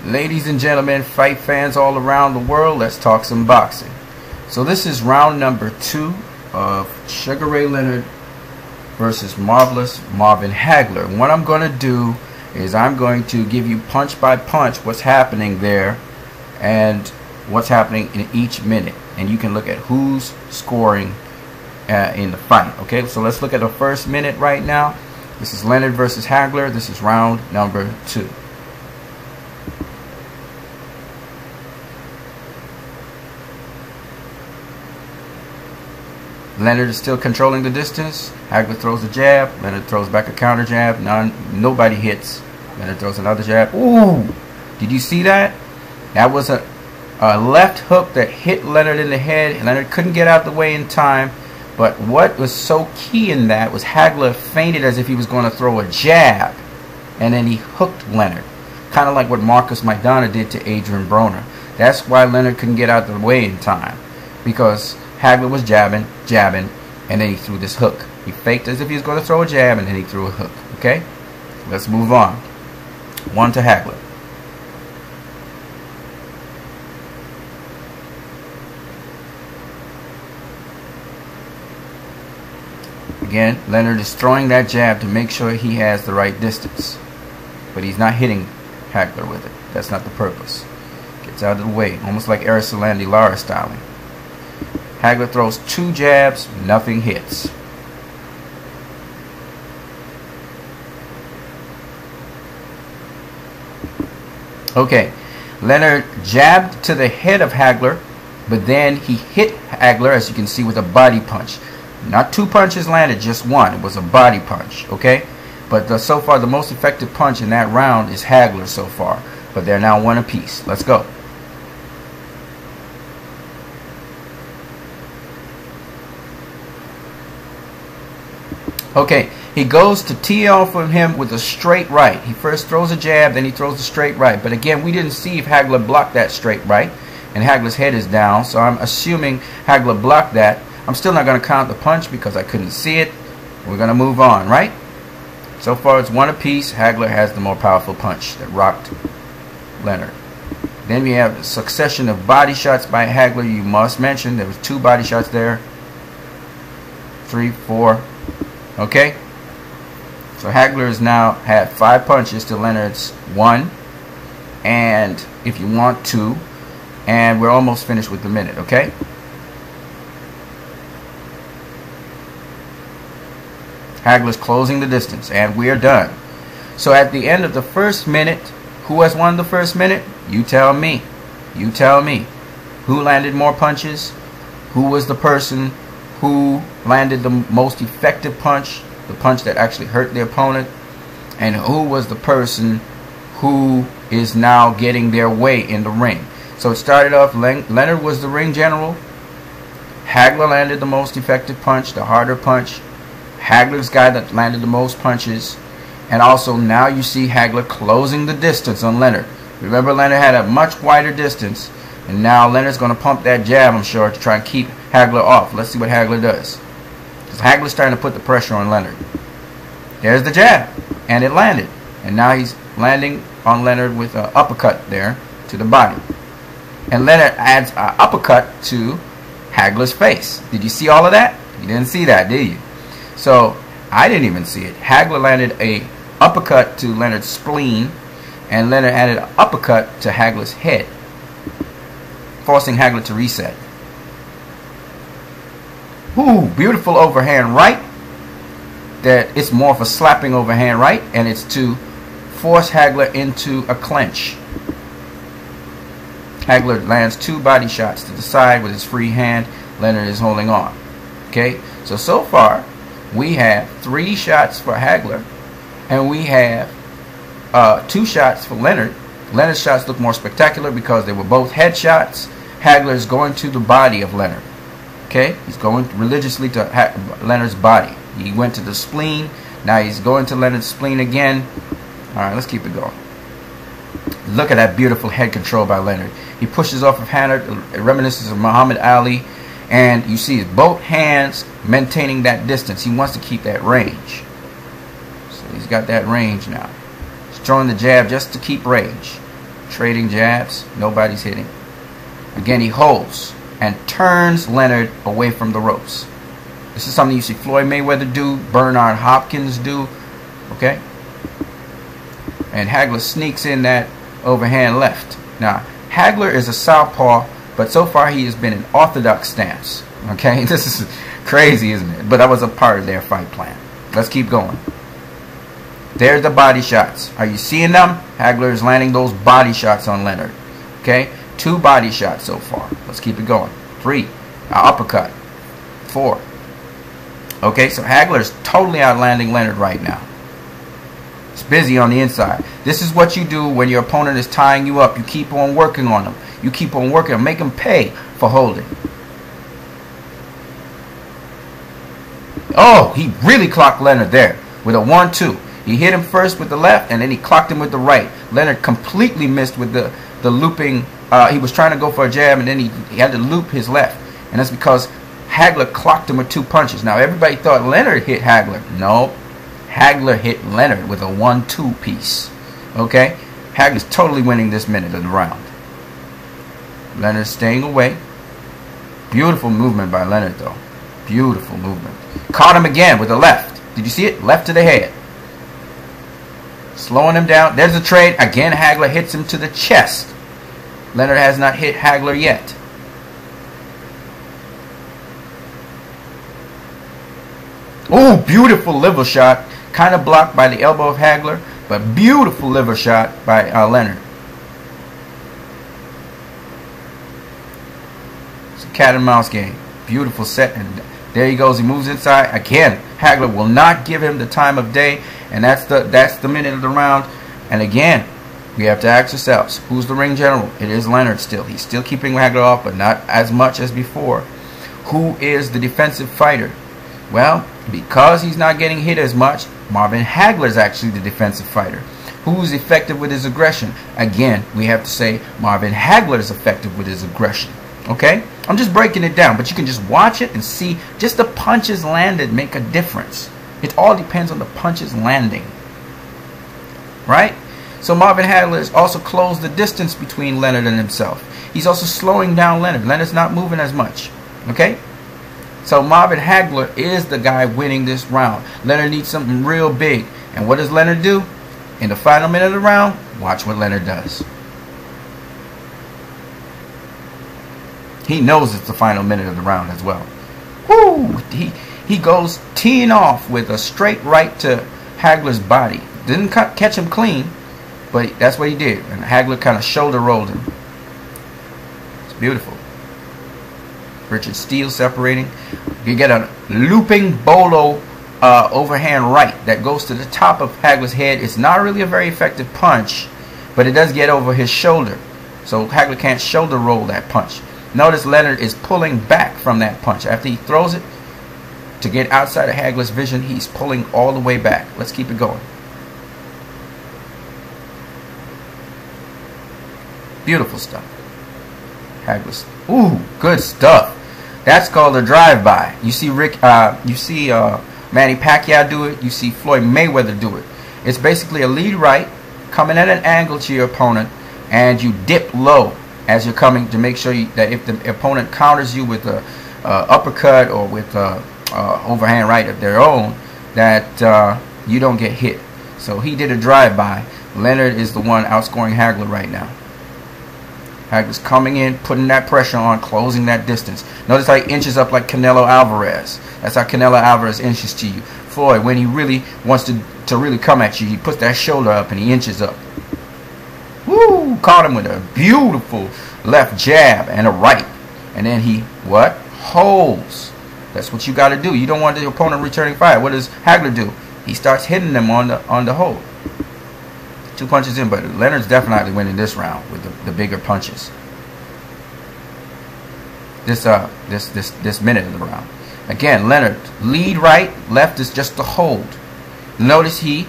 Ladies and gentlemen, fight fans all around the world, let's talk some boxing. So this is round number 2 of Sugar Ray Leonard versus Marvellous Marvin Hagler. And what I'm going to do is I'm going to give you punch by punch what's happening there and what's happening in each minute. And you can look at who's scoring in the fight. Okay, so let's look at the first minute right now. This is Leonard versus Hagler. This is round number 2. Leonard is still controlling the distance. Hagler throws a jab. Leonard throws back a counter jab. Nobody hits. Leonard throws another jab. Ooh! Did you see that? That was a left hook that hit Leonard in the head. Leonard couldn't get out the way in time. But what was so key in that was Hagler feinted as if he was going to throw a jab. And then he hooked Leonard. Kind of like what Marcus Maidana did to Adrian Broner. That's why Leonard couldn't get out the way in time. Because Hagler was jabbing, and then he threw this hook. He faked as if he was going to throw a jab, and then he threw a hook. Okay? Let's move on. 1 to Hagler. Again, Leonard is throwing that jab to make sure he has the right distance. But he's not hitting Hagler with it. That's not the purpose. Gets out of the way, almost like Aristotle Lara styling. Hagler throws 2 jabs, nothing hits. Okay, Leonard jabbed to the head of Hagler, but then he hit Hagler, as you can see, with a body punch. Not 2 punches landed, just 1. It was a body punch, okay? But so far, the most effective punch in that round is Hagler so far. But they're now 1 apiece. Let's go. Okay, he goes to tee off of him with a straight right. He first throws a jab, then he throws a straight right. But again, we didn't see if Hagler blocked that straight right. And Hagler's head is down, so I'm assuming Hagler blocked that. I'm still not going to count the punch because I couldn't see it. We're going to move on, right? So far it's 1 apiece. Hagler has the more powerful punch that rocked Leonard. Then we have a succession of body shots by Hagler. You must mention there was 2 body shots there. 3, 4. Okay? So Hagler has now had 5 punches to Leonard's 1. And if you want 2. And we're almost finished with the minute, okay? Hagler's closing the distance, and we're done. So at the end of the first minute, who has won the first minute? You tell me. You tell me. Who landed more punches? Who was the person who landed the most effective punch? The punch that actually hurt the opponent? And who was the person who is now getting their way in the ring? So it started off, Leonard was the ring general. Hagler landed the most effective punch, the harder punch. Hagler's guy that landed the most punches. And also now you see Hagler closing the distance on Leonard. Remember, Leonard had a much wider distance. And now Leonard's going to pump that jab, I'm sure, to try and keep Hagler off. Let's see what Hagler does. Because Hagler's starting to put the pressure on Leonard. There's the jab. And it landed. And now he's landing on Leonard with an uppercut there to the body. And Leonard adds an uppercut to Hagler's face. Did you see all of that? You didn't see that, did you? So, I didn't even see it. Hagler landed a uppercut to Leonard's spleen, and Leonard added an uppercut to Hagler's head, forcing Hagler to reset. Ooh, beautiful overhand right. That it's more of a slapping overhand right, and it's to force Hagler into a clinch. Hagler lands 2 body shots to the side with his free hand. Leonard is holding on. Okay, so far we have 3 shots for Hagler, and we have 2 shots for Leonard. Leonard's shots look more spectacular because they were both head shots. Hagler is going to the body of Leonard. Okay, he's going religiously to Leonard's body. He went to the spleen. Now he's going to Leonard's spleen again. All right, let's keep it going. Look at that beautiful head control by Leonard. He pushes off of Hagler, reminiscent of Muhammad Ali. And you see his both hands maintaining that distance. He wants to keep that range. So he's got that range now. He's throwing the jab just to keep range. Trading jabs. Nobody's hitting. Again, he holds and turns Leonard away from the ropes. This is something you see Floyd Mayweather do, Bernard Hopkins do. Okay? And Hagler sneaks in that overhand left. Now, Hagler is a southpaw, but so far he has been an orthodox stance. Okay? This is crazy, isn't it? But that was a part of their fight plan. Let's keep going. There's the body shots. Are you seeing them? Hagler is landing those body shots on Leonard. Okay? 2 body shots so far. Let's keep it going. 3. Uppercut. 4. Okay, so Hagler is totally outlanding Leonard right now. It's busy on the inside. This is what you do when your opponent is tying you up. You keep on working on them. You keep on working them. Make them pay for holding. Oh, he really clocked Leonard there with a 1-2. He hit him first with the left, and then he clocked him with the right. Leonard completely missed with the looping. He was trying to go for a jab, and then he had to loop his left. And that's because Hagler clocked him with 2 punches. Now, everybody thought Leonard hit Hagler. No, Hagler hit Leonard with a 1-2 piece. Okay? Hagler's totally winning this minute of the round. Leonard staying away. Beautiful movement by Leonard, though. Beautiful movement. Caught him again with the left. Did you see it? Left to the head. Slowing him down. There's a trade. Again, Hagler hits him to the chest. Leonard has not hit Hagler yet. Oh, beautiful liver shot. Kind of blocked by the elbow of Hagler, but beautiful liver shot by Leonard. It's a cat and mouse game. Beautiful set, and there he goes. He moves inside. Again, Hagler will not give him the time of day, and that's the minute of the round. And again, we have to ask ourselves, who's the ring general? It is Leonard still. He's still keeping Hagler off, but not as much as before. Who is the defensive fighter? Well, because he's not getting hit as much, Marvin Hagler is actually the defensive fighter. Who's effective with his aggression? Again, we have to say Marvin Hagler is effective with his aggression. Okay? I'm just breaking it down, but you can just watch it and see just the punches landed make a difference. It all depends on the punches landing. Right? So Marvin Hagler has also closed the distance between Leonard and himself. He's also slowing down Leonard. Leonard's not moving as much. Okay? So Marvin Hagler is the guy winning this round. Leonard needs something real big. And what does Leonard do? In the final minute of the round, watch what Leonard does. He knows it's the final minute of the round as well. Woo! He goes teeing off with a straight right to Hagler's body. Didn't catch him clean, but that's what he did. And Hagler kind of shoulder rolled him. It's beautiful. Richard Steele separating. You get a looping bolo overhand right that goes to the top of Hagler's head. It's not really a very effective punch, but it does get over his shoulder. So Hagler can't shoulder roll that punch. Notice Leonard is pulling back from that punch. After he throws it, to get outside of Hagler's vision, he's pulling all the way back. Let's keep it going. Beautiful stuff. Hagler's. Ooh, good stuff. That's called a drive-by. You see Manny Pacquiao do it. You see Floyd Mayweather do it. It's basically a lead right, coming at an angle to your opponent, and you dip low as you're coming to make sure that if the opponent counters you with a uppercut or with overhand right of their own, that you don't get hit. So he did a drive-by. Leonard is the one outscoring Hagler right now. Hagler's coming in, putting that pressure on, closing that distance. Notice how he inches up like Canelo Alvarez. That's how Canelo Alvarez inches to you. Floyd, when he really wants to really come at you, he puts that shoulder up and he inches up. Woo! Caught him with a beautiful left jab and a right. And then he, what? Holds. That's what you got to do. You don't want the opponent returning fire. What does Hagler do? He starts hitting them on the hold. 2 punches in, but Leonard's definitely winning this round with the bigger punches. This minute of the round. Again, Leonard, lead right, left is just the hold. Notice he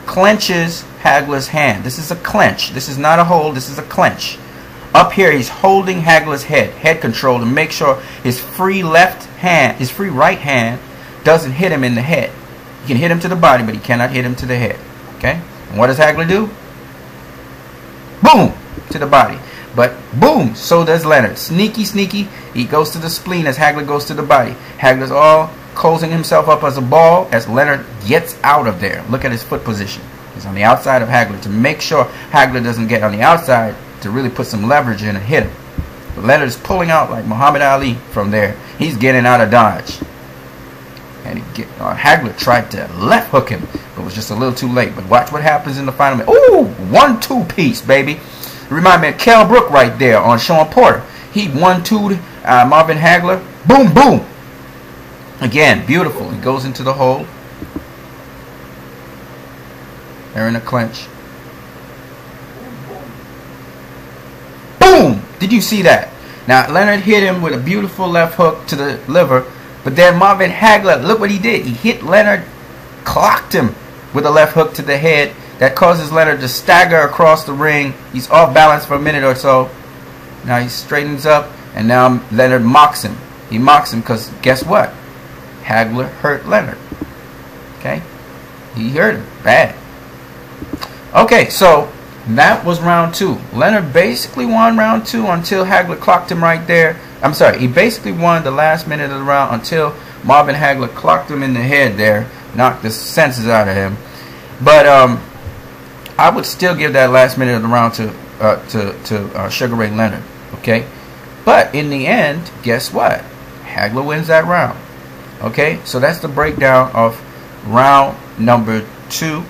clenches Hagler's hand. This is a clench. This is not a hold, this is a clench. Up here, he's holding Hagler's head control to make sure his free right hand doesn't hit him in the head. He can hit him to the body, but he cannot hit him to the head. Okay? And what does Hagler do? Boom! to the body. But boom, so does Leonard. Sneaky, sneaky. He goes to the spleen as Hagler goes to the body. Hagler's all closing himself up as a ball as Leonard gets out of there. Look at his foot position. He's on the outside of Hagler to make sure Hagler doesn't get on the outside to really put some leverage in and hit him. But Leonard is pulling out like Muhammad Ali from there. He's getting out of dodge. And Hagler tried to left hook him, but was just a little too late. But watch what happens in the final minute. Ooh, 1-2 piece, baby. Remind me of Kell Brook right there on Sean Porter. He 1-2'd Marvin Hagler. Boom, boom. Again, beautiful. He goes into the hole. They're in a clinch. Boom! Did you see that? Now, Leonard hit him with a beautiful left hook to the liver. But then Marvin Hagler, look what he did. He hit Leonard, clocked him with a left hook to the head. That causes Leonard to stagger across the ring. He's off balance for a minute or so. Now he straightens up, and now Leonard mocks him. He mocks him because guess what? Hagler hurt Leonard. Okay? He hurt him bad. Okay, so that was round 2. Leonard basically won round 2 until Hagler clocked him right there. I'm sorry, he basically won the last minute of the round until Marvin Hagler clocked him in the head there, knocked the senses out of him. But I would still give that last minute of the round to Sugar Ray Leonard. Okay, but in the end, guess what? Hagler wins that round. Okay, so that's the breakdown of round number 2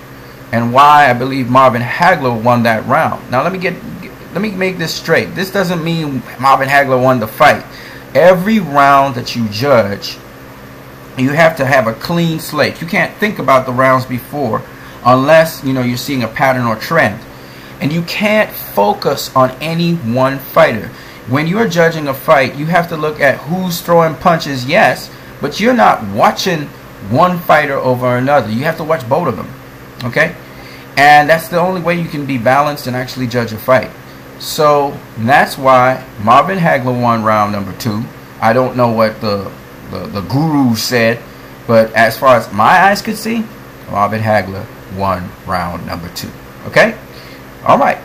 and why I believe Marvin Hagler won that round. Now let me make this straight. This doesn't mean Marvin Hagler won the fight. Every round that you judge, you have to have a clean slate. You can't think about the rounds before unless you're seeing a pattern or trend. And you can't focus on any one fighter. When you're judging a fight, you have to look at who's throwing punches, yes, but you're not watching one fighter over another. You have to watch both of them. Okay? And that's the only way you can be balanced and actually judge a fight. So that's why Marvin Hagler won round number 2. I don't know what the guru said, but as far as my eyes could see, Marvin Hagler won round number 2. Okay? All right.